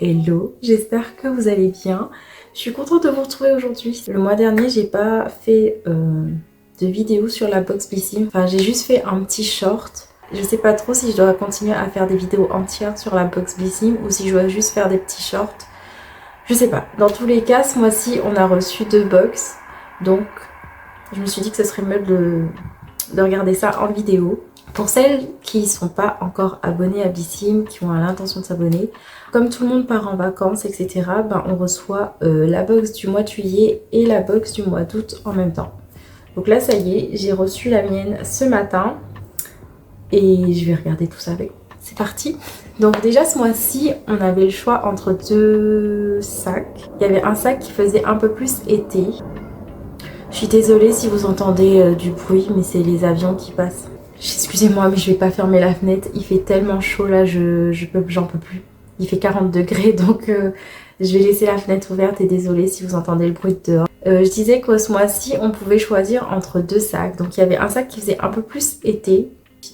hello, j'espère que vous allez bien. Je suis contente de vous retrouver aujourd'hui. Le mois dernier, j'ai pas fait de vidéo sur la box Blissim. Enfin, j'ai juste fait un petit short. Je sais pas trop si je dois continuer à faire des vidéos entières sur la box Blissim ou si je dois juste faire des petits shorts. Je sais pas. Dans tous les cas, ce mois-ci, on a reçu 2 box. Donc, je me suis dit que ce serait mieux de regarder ça en vidéo. Pour celles qui ne sont pas encore abonnées à Blissim, qui ont l'intention de s'abonner, comme tout le monde part en vacances, etc., ben on reçoit la box du mois de juillet et la box du mois d'août en même temps. Donc là, ça y est, j'ai reçu la mienne ce matin et je vais regarder tout ça avec vous. C'est parti. Donc déjà ce mois-ci, on avait le choix entre 2 sacs. Il y avait un sac qui faisait un peu plus été. Je suis désolée si vous entendez du bruit, mais c'est les avions qui passent. Excusez-moi, mais je vais pas fermer la fenêtre. Il fait tellement chaud là, j'en peux plus. Il fait 40 degrés, donc je vais laisser la fenêtre ouverte et désolée si vous entendez le bruit de dehors. Je disais qu'au ce mois-ci, on pouvait choisir entre 2 sacs. Donc il y avait un sac qui faisait un peu plus été.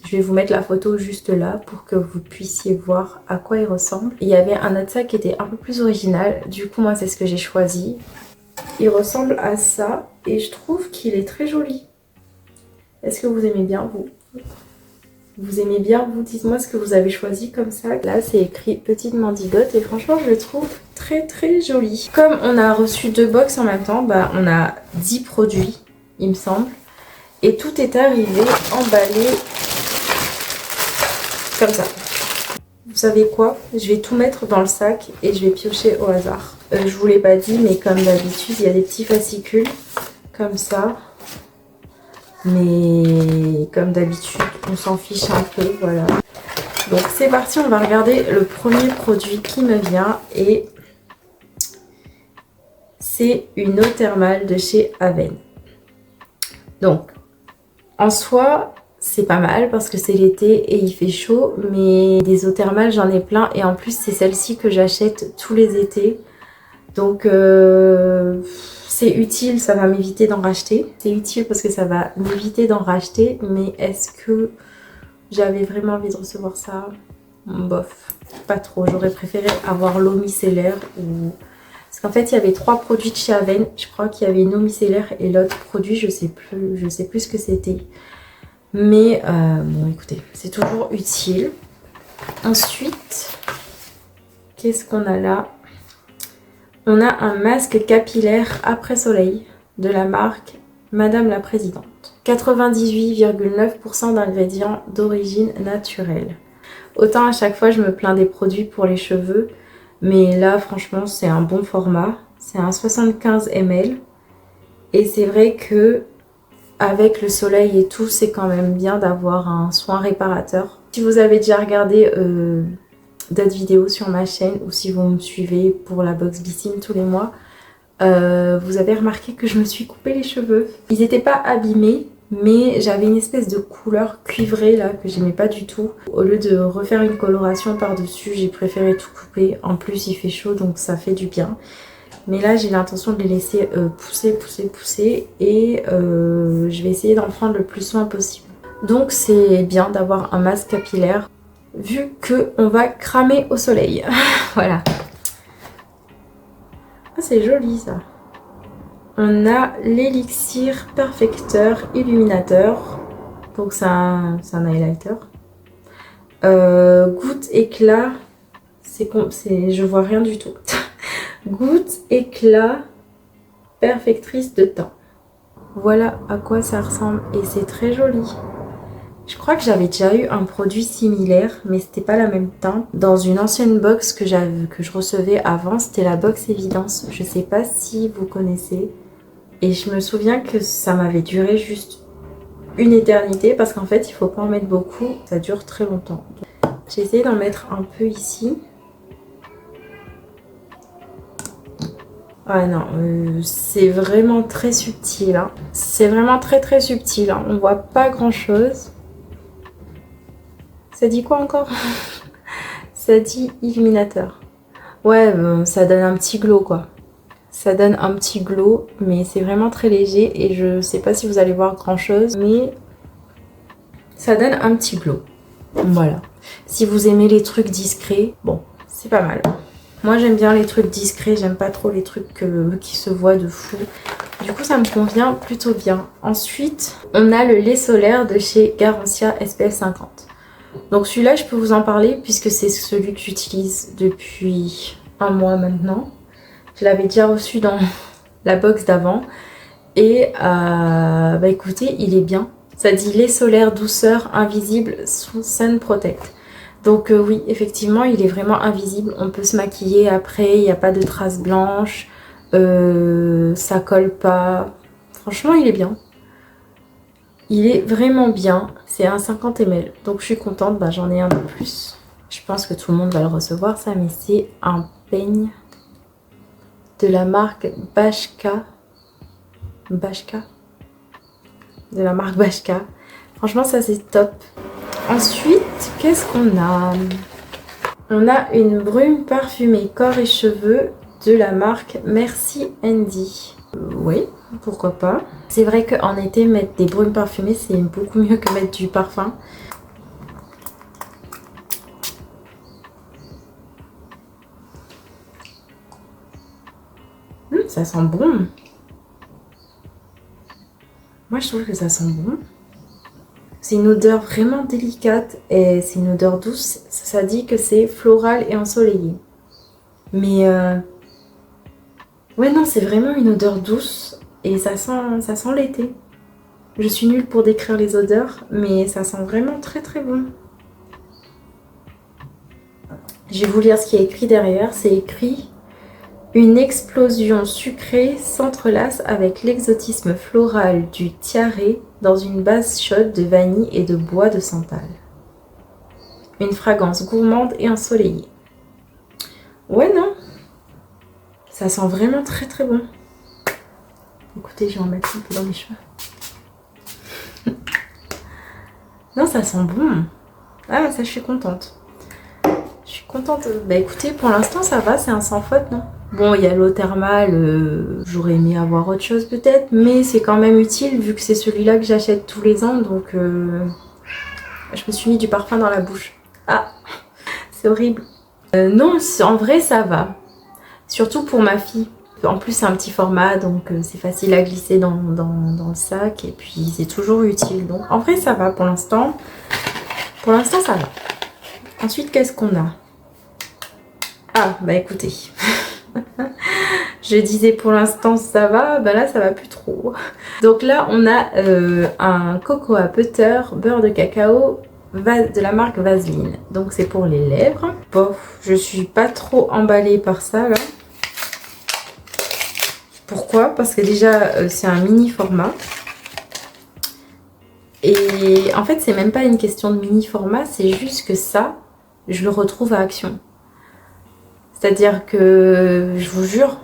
Je vais vous mettre la photo juste là pour que vous puissiez voir à quoi il ressemble. Et il y avait un autre sac qui était un peu plus original. Du coup, moi, c'est ce que j'ai choisi. Il ressemble à ça et je trouve qu'il est très joli. Est-ce que vous aimez bien, vous? Vous aimez bien, vous? Dites-moi ce que vous avez choisi comme ça. Là, c'est écrit petite mandigote et franchement, je le trouve très très joli. Comme on a reçu 2 box en même temps, bah, on a 10 produits, il me semble. Et tout est arrivé emballé comme ça. Vous savez quoi? Je vais tout mettre dans le sac et je vais piocher au hasard. Je vous l'ai pas dit, mais comme d'habitude, il y a des petits fascicules comme ça. Mais comme d'habitude, on s'en fiche un peu, voilà. Donc c'est parti, on va regarder le premier produit qui me vient et c'est une eau thermale de chez Aven. Donc, en soi, c'est pas mal parce que c'est l'été et il fait chaud, mais des eaux thermales, j'en ai plein et en plus, c'est celle-ci que j'achète tous les étés. Donc, c'est utile, ça va m'éviter d'en racheter. C'est utile parce que ça va m'éviter d'en racheter, mais est-ce que j'avais vraiment envie de recevoir ça? Bof, pas trop. J'aurais préféré avoir l'eau micellaire ou... Parce qu'en fait, il y avait 3 produits de chez Aven. Je crois qu'il y avait une eau micellaire et l'autre produit, je sais plus ce que c'était. Mais bon, écoutez, c'est toujours utile. Ensuite, qu'est-ce qu'on a là? On a un masque capillaire après soleil de la marque Madame la Présidente. 98,9% d'ingrédients d'origine naturelle. Autant à chaque fois je me plains des produits pour les cheveux, mais là franchement c'est un bon format. C'est un 75 ml et c'est vrai que avec le soleil et tout, c'est quand même bien d'avoir un soin réparateur. Si vous avez déjà regardé d'autres vidéos sur ma chaîne ou si vous me suivez pour la box Blissim tous les mois, vous avez remarqué que je me suis coupé les cheveux. Ils n'étaient pas abîmés, mais j'avais une espèce de couleur cuivrée là que j'aimais pas du tout. Au lieu de refaire une coloration par-dessus, j'ai préféré tout couper. En plus il fait chaud donc ça fait du bien. Mais là j'ai l'intention de les laisser pousser et je vais essayer d'en prendre le plus soin possible. Donc c'est bien d'avoir un masque capillaire vu qu'on va cramer au soleil. Voilà. Ah, c'est joli ça. On a l'élixir perfecteur illuminateur. Donc c'est un highlighter. Goutte éclat. Je vois rien du tout. Goutte éclat perfectrice de teint. Voilà à quoi ça ressemble et c'est très joli. Je crois que j'avais déjà eu un produit similaire, mais c'était pas la même teinte. Dans une ancienne box que je recevais avant, c'était la box Évidence. Je sais pas si vous connaissez. Et je me souviens que ça m'avait duré juste une éternité parce qu'en fait, il faut pas en mettre beaucoup. Ça dure très longtemps. J'ai essayé d'en mettre un peu ici. Ah non, c'est vraiment très subtil. Hein. C'est vraiment très très subtil. Hein. On voit pas grand chose. Ça dit quoi encore? Ça dit illuminateur. Ouais, ça donne un petit glow quoi. Ça donne un petit glow, mais c'est vraiment très léger et je sais pas si vous allez voir grand chose, mais ça donne un petit glow. Voilà. Si vous aimez les trucs discrets, bon, c'est pas mal. Moi j'aime bien les trucs discrets, j'aime pas trop les trucs qui se voient de fou. Du coup ça me convient plutôt bien. Ensuite on a le lait solaire de chez Garancia SPF 50. Donc celui-là je peux vous en parler puisque c'est celui que j'utilise depuis un mois maintenant. Je l'avais déjà reçu dans la box d'avant. Et bah écoutez, il est bien. Ça dit lait solaire douceur invisible sous Sun Protect. Donc oui, effectivement, il est vraiment invisible. On peut se maquiller après, il n'y a pas de traces blanches. Ça colle pas. Franchement, il est bien. Il est vraiment bien. C'est un 50 ml. Donc je suis contente, bah, j'en ai un de plus. Je pense que tout le monde va le recevoir ça, mais c'est un peigne de la marque Bashka. De la marque Bashka. Franchement ça c'est top. Ensuite qu'est-ce qu'on a? On a une brume parfumée corps et cheveux de la marque Merci Andy. Oui, pourquoi pas. C'est vrai qu'en été mettre des brumes parfumées c'est beaucoup mieux que mettre du parfum. Ça sent bon. Moi, je trouve que ça sent bon. C'est une odeur vraiment délicate et c'est une odeur douce. Ça dit que c'est floral et ensoleillé. Mais ouais, non, c'est vraiment une odeur douce et ça sent l'été. Je suis nulle pour décrire les odeurs, mais ça sent vraiment très très bon. Je vais vous lire ce qui est écrit derrière. C'est écrit: une explosion sucrée s'entrelace avec l'exotisme floral du tiare dans une base chaude de vanille et de bois de santal. Une fragrance gourmande et ensoleillée. Ouais, non. Ça sent vraiment très très bon. Écoutez, je vais en mettre un peu dans mes cheveux. Non, ça sent bon. Ah, ça, je suis contente. Je suis contente. Bah écoutez, pour l'instant, ça va, c'est un sans faute, non? Bon, il y a l'eau thermale, j'aurais aimé avoir autre chose peut-être, mais c'est quand même utile vu que c'est celui-là que j'achète tous les ans, donc je me suis mis du parfum dans la bouche. Ah, c'est horrible. Non, en vrai, ça va. Surtout pour ma fille. En plus, c'est un petit format, donc c'est facile à glisser dans le sac, et puis c'est toujours utile. Donc en vrai, ça va pour l'instant. Pour l'instant, ça va. Ensuite, qu'est-ce qu'on a? Ah, bah écoutez... Je disais pour l'instant ça va, bah là ça va plus trop. Donc là on a un cocoa butter beurre de cacao de la marque Vaseline. Donc c'est pour les lèvres. Bon, je suis pas trop emballée par ça là. Pourquoi? Parce que déjà c'est un mini format. Et en fait c'est même pas une question de mini format, c'est juste que ça, je le retrouve à Action. C'est-à-dire que, je vous jure,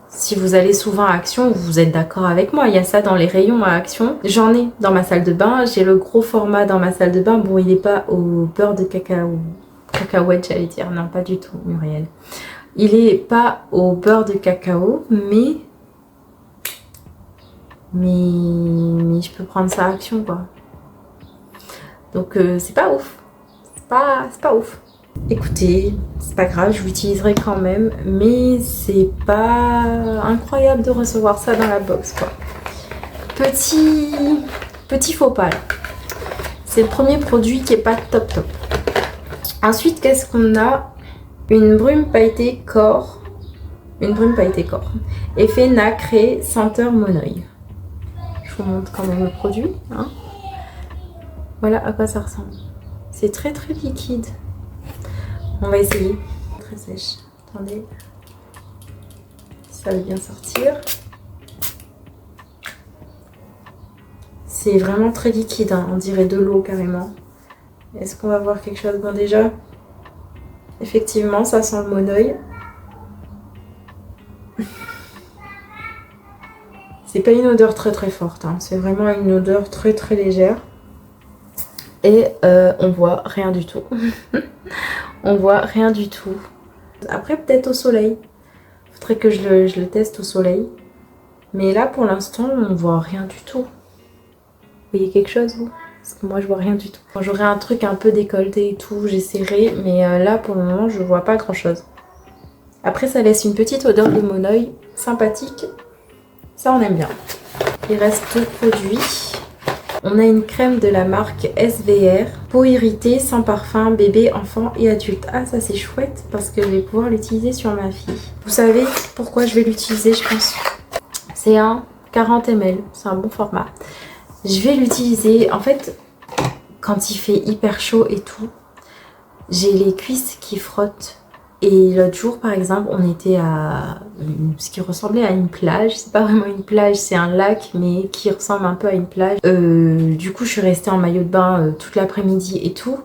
si vous allez souvent à Action, vous êtes d'accord avec moi, il y a ça dans les rayons à Action. J'en ai dans ma salle de bain, j'ai le gros format dans ma salle de bain. Bon, il n'est pas au beurre de cacao, cacahuète j'allais dire, non pas du tout Muriel. Il n'est pas au beurre de cacao, mais je peux prendre ça à Action quoi. Donc c'est pas ouf, c'est pas ouf. Écoutez, c'est pas grave, je l'utiliserai quand même, mais c'est pas incroyable de recevoir ça dans la box quoi. Petit faux pas là. C'est le premier produit qui est pas top. Ensuite, qu'est-ce qu'on a? Une brume pailletée corps. Une brume pailletée corps. Effet nacré, senteur monoï. Je vous montre quand même le produit. Hein. Voilà à quoi ça ressemble. C'est très très liquide. On va essayer. Très sèche. Attendez. Ça va bien sortir. C'est vraiment très liquide. Hein. On dirait de l'eau carrément. Est-ce qu'on va voir quelque chose? Bon déjà, effectivement, ça sent le monoï. C'est pas une odeur très très forte. Hein. C'est vraiment une odeur très très légère. Et on voit rien du tout. On voit rien du tout. Après peut-être au soleil. Faudrait que je le teste au soleil. Mais là pour l'instant on voit rien du tout. Vous voyez quelque chose vous? Parce que moi je vois rien du tout. Quand j'aurai un truc un peu décolleté et tout, j'essaierai. Mais là pour le moment je vois pas grand chose. Après ça laisse une petite odeur de monoeil sympathique. Ça on aime bien. Il reste 2 produits. On a une crème de la marque SVR. Peau irritée, sans parfum, bébé, enfant et adulte. Ah ça c'est chouette parce que je vais pouvoir l'utiliser sur ma fille. Vous savez pourquoi je vais l'utiliser je pense. C'est un 40 ml. C'est un bon format. Je vais l'utiliser en fait quand il fait hyper chaud et tout. J'ai les cuisses qui frottent. Et l'autre jour, par exemple, on était à ce qui ressemblait à une plage. C'est pas vraiment une plage, c'est un lac, mais qui ressemble un peu à une plage. Du coup, je suis restée en maillot de bain toute l'après-midi et tout.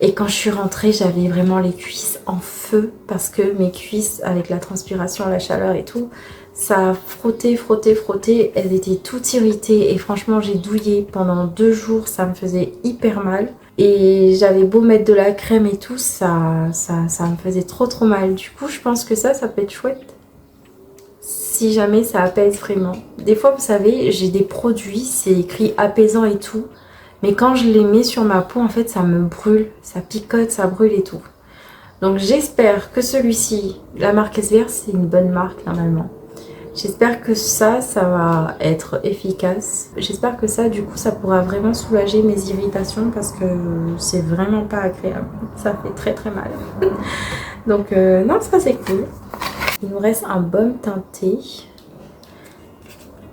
Et quand je suis rentrée, j'avais vraiment les cuisses en feu parce que mes cuisses, avec la transpiration, la chaleur et tout, ça a frotté, frotté, frotté. Elles étaient toutes irritées et franchement, j'ai douillé pendant 2 jours. Ça me faisait hyper mal. Et j'avais beau mettre de la crème et tout, ça me faisait trop mal. Du coup, je pense que ça peut être chouette. Si jamais ça apaise vraiment. Des fois, vous savez, j'ai des produits, c'est écrit apaisant et tout. Mais quand je les mets sur ma peau, en fait, ça me brûle. Ça picote, ça brûle et tout. Donc j'espère que celui-ci, la marque SVR, c'est une bonne marque normalement. J'espère que ça va être efficace. J'espère que ça, du coup, ça pourra vraiment soulager mes irritations parce que c'est vraiment pas agréable. Ça fait très mal. Donc, non, ça c'est cool. Il nous reste un baume teinté.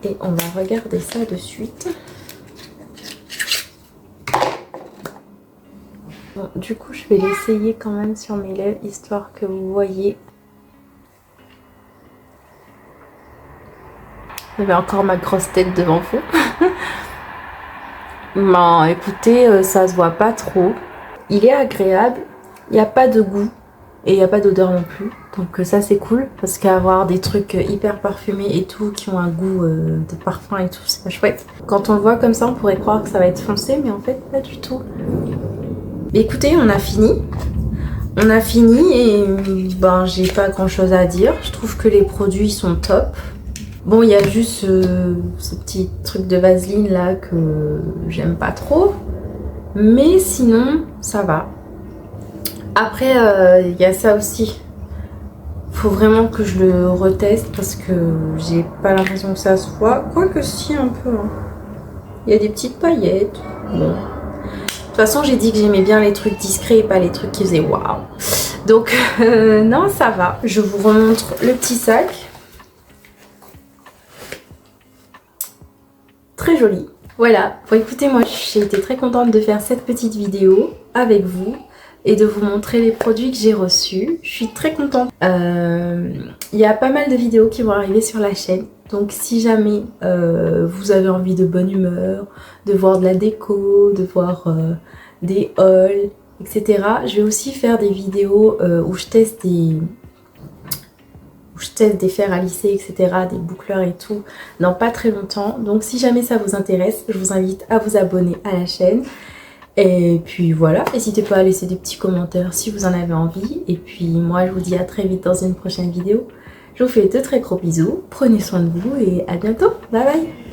Et on va regarder ça de suite. Bon, du coup, je vais l'essayer quand même sur mes lèvres, histoire que vous voyez. J'avais encore ma grosse tête devant vous. Bon, écoutez, ça se voit pas trop. Il est agréable. Il n'y a pas de goût. Et il n'y a pas d'odeur non plus. Donc ça, c'est cool. Parce qu'avoir des trucs hyper parfumés et tout, qui ont un goût de parfum et tout, c'est pas chouette. Quand on le voit comme ça, on pourrait croire que ça va être foncé. Mais en fait, pas du tout. Écoutez, on a fini. On a fini et ben, j'ai pas grand chose à dire. Je trouve que les produits sont top. Bon, il y a juste ce petit truc de vaseline là que j'aime pas trop. Mais sinon, ça va. Après, il y a ça aussi. Faut vraiment que je le reteste parce que j'ai pas l'impression que ça se voit. Quoique si, un peu. Hein. Il y a des petites paillettes. Bon. De toute façon, j'ai dit que j'aimais bien les trucs discrets et pas les trucs qui faisaient waouh. Donc, non, ça va. Je vous remontre le petit sac. Très joli. Voilà, bon écoutez, moi j'ai été très contente de faire cette petite vidéo avec vous et de vous montrer les produits que j'ai reçus. Je suis très contente. Il y a pas mal de vidéos qui vont arriver sur la chaîne. Donc si jamais vous avez envie de bonne humeur, de voir de la déco, de voir des hauls, etc. Je vais aussi faire des vidéos où je teste des fers à lisser, etc., des boucleurs et tout, dans pas très longtemps. Donc si jamais ça vous intéresse, je vous invite à vous abonner à la chaîne. Et puis voilà, n'hésitez pas à laisser des petits commentaires si vous en avez envie. Et puis moi, je vous dis à très vite dans une prochaine vidéo. Je vous fais de très gros bisous, prenez soin de vous et à bientôt. Bye bye.